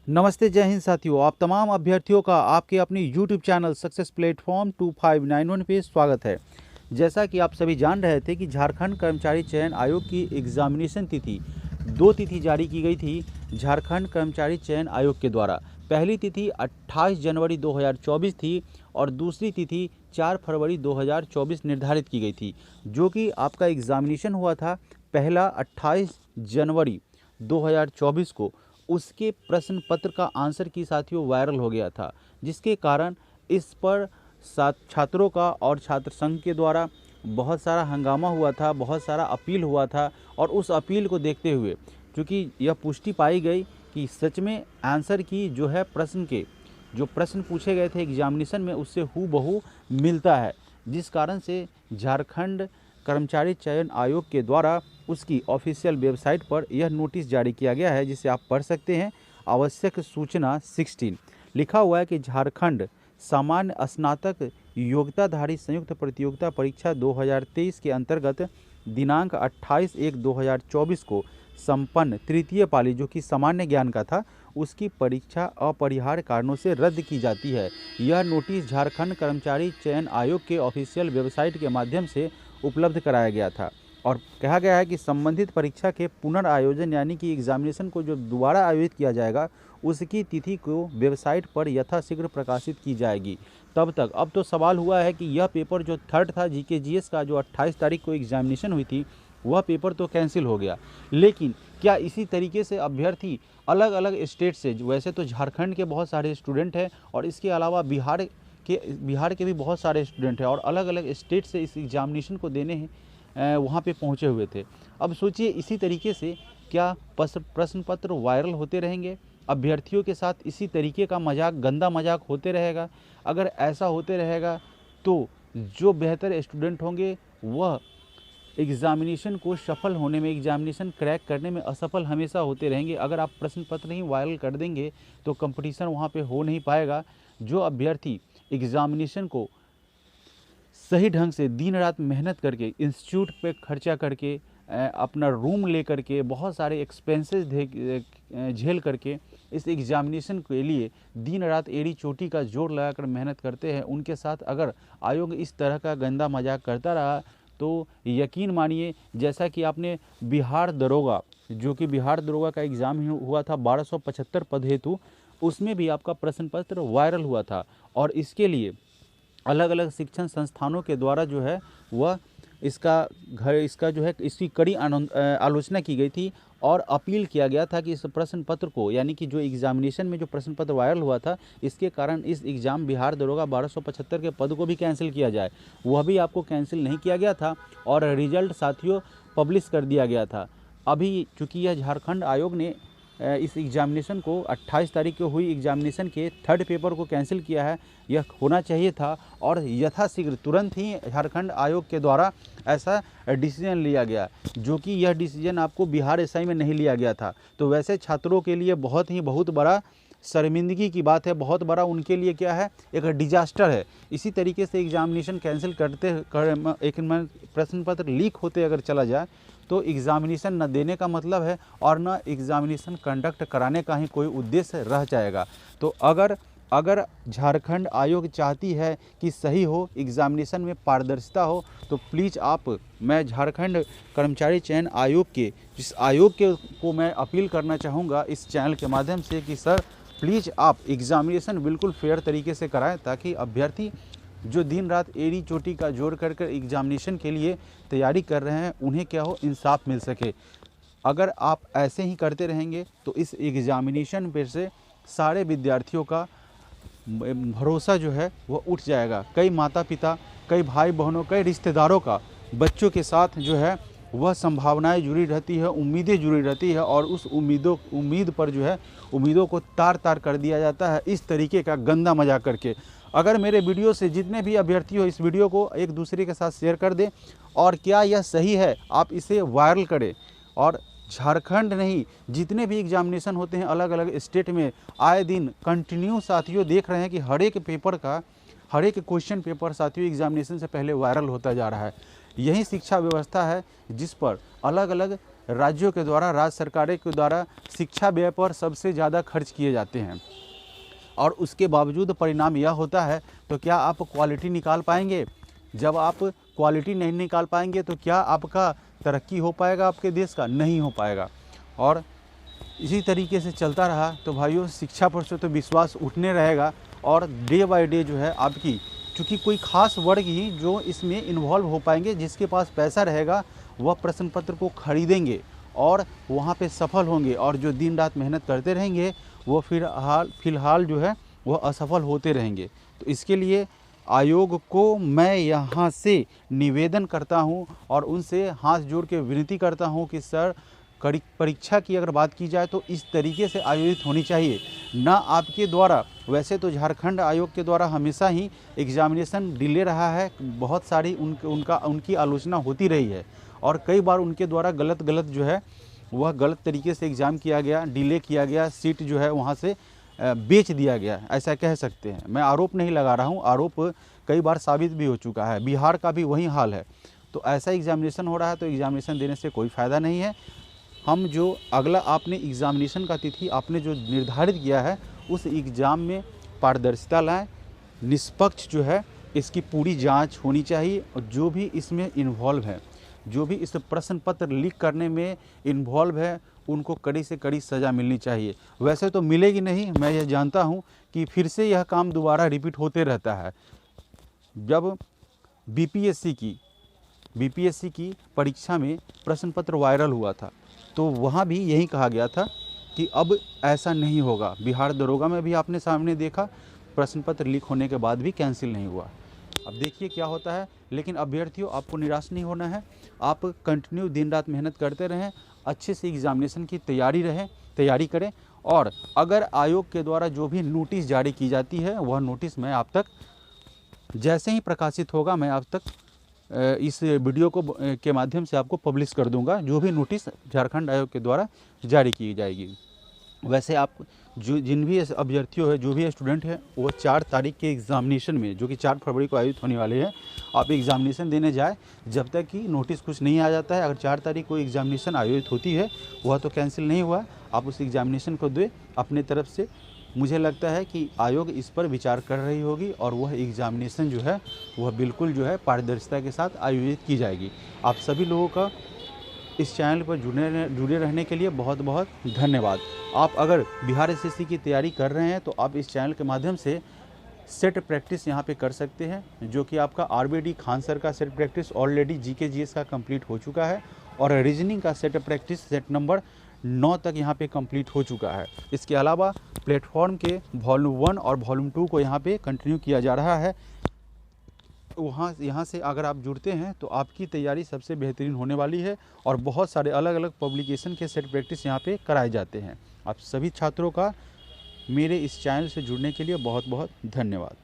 नमस्ते, जय हिंद साथियों। आप तमाम अभ्यर्थियों का आपके अपनी YouTube चैनल सक्सेस प्लेटफॉर्म 2591 पे स्वागत है। जैसा कि आप सभी जान रहे थे कि झारखंड कर्मचारी चयन आयोग की एग्जामिनेशन तिथि 2 तिथि जारी की गई थी झारखंड कर्मचारी चयन आयोग के द्वारा। पहली तिथि 28 जनवरी 2024 थी और दूसरी तिथि 4 फरवरी 2024 निर्धारित की गई थी, जो कि आपका एग्जामिनेशन हुआ था पहला 28 जनवरी 2024 को। उसके प्रश्न पत्र का आंसर की साथियों वायरल हो गया था, जिसके कारण इस पर छात्रों का और छात्र संघ के द्वारा बहुत सारा हंगामा हुआ था, बहुत सारा अपील हुआ था। और उस अपील को देखते हुए चूँकि यह पुष्टि पाई गई कि सच में आंसर की जो है जो प्रश्न पूछे गए थे एग्जामिनेशन में उससे हूबहू मिलता है, जिस कारण से झारखंड कर्मचारी चयन आयोग के द्वारा उसकी ऑफिशियल वेबसाइट पर यह नोटिस जारी किया गया है, जिसे आप पढ़ सकते हैं। आवश्यक सूचना 16 लिखा हुआ है कि झारखंड सामान्य स्नातक योग्यताधारी संयुक्त प्रतियोगिता परीक्षा 2023 के अंतर्गत दिनांक 28/1/2024 को संपन्न तृतीय पाली, जो कि सामान्य ज्ञान का था, उसकी परीक्षा अपरिहार्य कारणों से रद्द की जाती है। यह नोटिस झारखंड कर्मचारी चयन आयोग के ऑफिशियल वेबसाइट के माध्यम से उपलब्ध कराया गया था और कहा गया है कि संबंधित परीक्षा के पुनर्आयोजन यानी कि एग्जामिनेशन को जो दोबारा आयोजित किया जाएगा उसकी तिथि को वेबसाइट पर यथाशीघ्र प्रकाशित की जाएगी। तब तक अब तो सवाल हुआ है कि यह पेपर जो थर्ड था जीके जीएस का, जो 28 तारीख को एग्जामिनेशन हुई थी, वह पेपर तो कैंसिल हो गया, लेकिन क्या इसी तरीके से अभ्यर्थी अलग अलग स्टेट से, वैसे तो झारखंड के बहुत सारे स्टूडेंट हैं और इसके अलावा बिहार के भी बहुत सारे स्टूडेंट हैं और अलग अलग स्टेट से इस एग्जामिनेशन को देने वहाँ पे पहुँचे हुए थे। अब सोचिए इसी तरीके से क्या प्रश्न पत्र वायरल होते रहेंगे, अभ्यर्थियों के साथ इसी तरीके का मजाक, गंदा मजाक होते रहेगा। अगर ऐसा होते रहेगा तो जो बेहतर स्टूडेंट होंगे वह एग्जामिनेशन को सफल होने में, एग्जामिनेशन क्रैक करने में असफल हमेशा होते रहेंगे। अगर आप प्रश्न पत्र ही वायरल कर देंगे तो कंपटीशन वहाँ पे हो नहीं पाएगा। जो अभ्यर्थी एग्जामिनेशन को सही ढंग से दिन रात मेहनत करके, इंस्टीट्यूट पे खर्चा करके, अपना रूम ले करके, बहुत सारे एक्सपेंसेस झेल करके इस एग्जामिनेशन के लिए दिन रात एड़ी चोटी का जोर लगाकर मेहनत करते हैं, उनके साथ अगर आयोग इस तरह का गंदा मजाक करता रहा तो यकीन मानिए, जैसा कि आपने बिहार दरोगा, जो कि बिहार दरोगा का एग्ज़ाम हुआ था 1275 पद हेतु, उसमें भी आपका प्रश्न पत्र वायरल हुआ था और इसके लिए अलग अलग शिक्षण संस्थानों के द्वारा जो है वह इसका जो है इसकी कड़ी आलोचना की गई थी और अपील किया गया था कि इस प्रश्न पत्र को, यानी कि जो एग्जामिनेशन में जो प्रश्न पत्र वायरल हुआ था, इसके कारण इस एग्ज़ाम बिहार दरोगा 1275 के पद को भी कैंसिल किया जाए। वह भी आपको कैंसिल नहीं किया गया था और रिजल्ट साथियों पब्लिश कर दिया गया था। अभी चूँकि यह झारखंड आयोग ने इस एग्जामिनेशन को 28 तारीख को हुई एग्जामिनेशन के थर्ड पेपर को कैंसिल किया है। यह होना चाहिए था और यथाशीघ्र तुरंत ही झारखंड आयोग के द्वारा ऐसा डिसीजन लिया गया, जो कि यह डिसीजन आपको बिहार एसआई में नहीं लिया गया था। तो वैसे छात्रों के लिए बहुत बड़ा शर्मिंदगी की बात है, बहुत बड़ा उनके लिए क्या है, एक डिजास्टर है। इसी तरीके से एग्जामिनेशन कैंसिल एक प्रश्न पत्र लीक होते अगर चला जाए तो एग्जामिनेशन न देने का मतलब है और न एग्जामिनेशन कंडक्ट कराने का ही कोई उद्देश्य रह जाएगा। तो अगर झारखंड आयोग चाहती है कि सही हो, एग्जामिनेशन में पारदर्शिता हो, तो प्लीज़ मैं झारखंड कर्मचारी चयन आयोग के जिस आयोग को मैं अपील करना चाहूँगा इस चैनल के माध्यम से कि सर प्लीज़ आप एग्जामिनेशन बिल्कुल फेयर तरीके से कराएं, ताकि अभ्यर्थी जो दिन रात एड़ी चोटी का जोड़ कर एग्जामिनेशन के लिए तैयारी कर रहे हैं उन्हें क्या हो, इंसाफ मिल सके। अगर आप ऐसे ही करते रहेंगे तो इस एग्जामिनेशन पर से सारे विद्यार्थियों का भरोसा जो है वह उठ जाएगा। कई माता पिता, कई भाई बहनों, कई रिश्तेदारों का बच्चों के साथ जो है वह संभावनाएं जुड़ी रहती है, उम्मीदें जुड़ी रहती है और उस उम्मीद पर जो है उम्मीदों को तार तार कर दिया जाता है इस तरीके का गंदा मजाक करके। अगर मेरे वीडियो से जितने भी अभ्यर्थी हो इस वीडियो को एक दूसरे के साथ शेयर कर दें और क्या यह सही है आप इसे वायरल करें। और झारखंड नहीं, जितने भी एग्जामिनेशन होते हैं अलग अलग स्टेट में आए दिन कंटिन्यू साथियों देख रहे हैं कि हर एक क्वेश्चन पेपर साथियों एग्जामिनेशन से पहले वायरल होता जा रहा है। यही शिक्षा व्यवस्था है जिस पर अलग अलग राज्यों के द्वारा, राज्य सरकारों के द्वारा शिक्षा व्यय पर सबसे ज़्यादा खर्च किए जाते हैं, और उसके बावजूद परिणाम यह होता है, तो क्या आप क्वालिटी निकाल पाएंगे? जब आप क्वालिटी नहीं निकाल पाएंगे तो क्या आपका तरक्की हो पाएगा आपके देश का? नहीं हो पाएगा। और इसी तरीके से चलता रहा तो भाइयों शिक्षा पर से तो विश्वास उठने रहेगा, और डे बाय डे जो है आपकी, चूँकि कोई खास वर्ग ही जो इसमें इन्वॉल्व हो पाएंगे, जिसके पास पैसा रहेगा वह प्रश्न पत्र को खरीदेंगे और वहाँ पे सफल होंगे, और जो दिन रात मेहनत करते रहेंगे वो फिलहाल जो है वह असफल होते रहेंगे। तो इसके लिए आयोग को मैं यहाँ से निवेदन करता हूँ और उनसे हाथ जोड़ के विनती करता हूँ कि सर, परीक्षा की अगर बात की जाए तो इस तरीके से आयोजित होनी चाहिए, ना आपके द्वारा। वैसे तो झारखंड आयोग के द्वारा हमेशा ही एग्जामिनेशन डिले रहा है, बहुत सारी उनकी आलोचना होती रही है, और कई बार उनके द्वारा गलत जो है वह गलत तरीके से एग्ज़ाम किया गया, डिले किया गया, सीट जो है वहाँ से बेच दिया गया, ऐसा कह सकते हैं। मैं आरोप नहीं लगा रहा हूँ, आरोप कई बार साबित भी हो चुका है। बिहार का भी वही हाल है। तो ऐसा एग्जामिनेशन हो रहा है तो एग्जामिनेशन देने से कोई फ़ायदा नहीं है। हम जो अगला आपने एग्जामिनेशन का तिथि आपने जो निर्धारित किया है, उस एग्ज़ाम में पारदर्शिता लाएँ, निष्पक्ष जो है इसकी पूरी जांच होनी चाहिए, और जो भी इसमें इन्वॉल्व है, जो भी इस प्रश्न पत्र लीक करने में इन्वॉल्व है, उनको कड़ी से कड़ी सज़ा मिलनी चाहिए। वैसे तो मिलेगी नहीं, मैं यह जानता हूँ कि फिर से यह काम दोबारा रिपीट होते रहता है। जब बीपीएससी की परीक्षा में प्रश्न पत्र वायरल हुआ था तो वहाँ भी यही कहा गया था कि अब ऐसा नहीं होगा। बिहार दरोगा में भी आपने सामने देखा, प्रश्न पत्र लीक होने के बाद भी कैंसिल नहीं हुआ। अब देखिए क्या होता है। लेकिन अभ्यर्थियों, आपको निराश नहीं होना है, आप कंटिन्यू दिन रात मेहनत करते रहें, अच्छे से एग्जामिनेशन की तैयारी करें, और अगर आयोग के द्वारा जो भी नोटिस जारी की जाती है वह नोटिस मैं आप तक जैसे ही प्रकाशित होगा मैं आप तक इस वीडियो को के माध्यम से आपको पब्लिश कर दूंगा, जो भी नोटिस झारखंड आयोग के द्वारा जारी की जाएगी। वैसे आप जिन भी अभ्यर्थियों है, जो भी स्टूडेंट है, वो 4 तारीख के एग्ज़ामिनेशन में, जो कि 4 फरवरी को आयोजित होने वाले हैं, आप एग्ज़ामिनेशन देने जाए। जब तक कि नोटिस कुछ नहीं आ जाता है, अगर 4 तारीख को एग्ज़ामिनेशन आयोजित होती है, वह तो कैंसिल नहीं हुआ, आप उस एग्ज़ामिनेशन को दें अपने तरफ से। मुझे लगता है कि आयोग इस पर विचार कर रही होगी, और वह एग्ज़ामिनेशन जो है वह बिल्कुल जो है पारदर्शिता के साथ आयोजित की जाएगी। आप सभी लोगों का इस चैनल पर जुड़े रहने के लिए बहुत बहुत धन्यवाद। आप अगर बिहार एसएससी की तैयारी कर रहे हैं तो आप इस चैनल के माध्यम से सेट प्रैक्टिस यहाँ पे कर सकते हैं, जो कि आपका आरबीडी खान सर का set practice already GK GS का कंप्लीट हो चुका है, और रीजनिंग का सेट प्रैक्टिस सेट नंबर 9 तक यहाँ पे कंप्लीट हो चुका है। इसके अलावा प्लेटफॉर्म के वॉल्यूम 1 और वॉल्यूम 2 को यहाँ पे कंटिन्यू किया जा रहा है। यहाँ से अगर आप जुड़ते हैं तो आपकी तैयारी सबसे बेहतरीन होने वाली है, और बहुत सारे अलग अलग पब्लिकेशन के सेट प्रैक्टिस यहाँ पे कराए जाते हैं। आप सभी छात्रों का मेरे इस चैनल से जुड़ने के लिए बहुत बहुत धन्यवाद।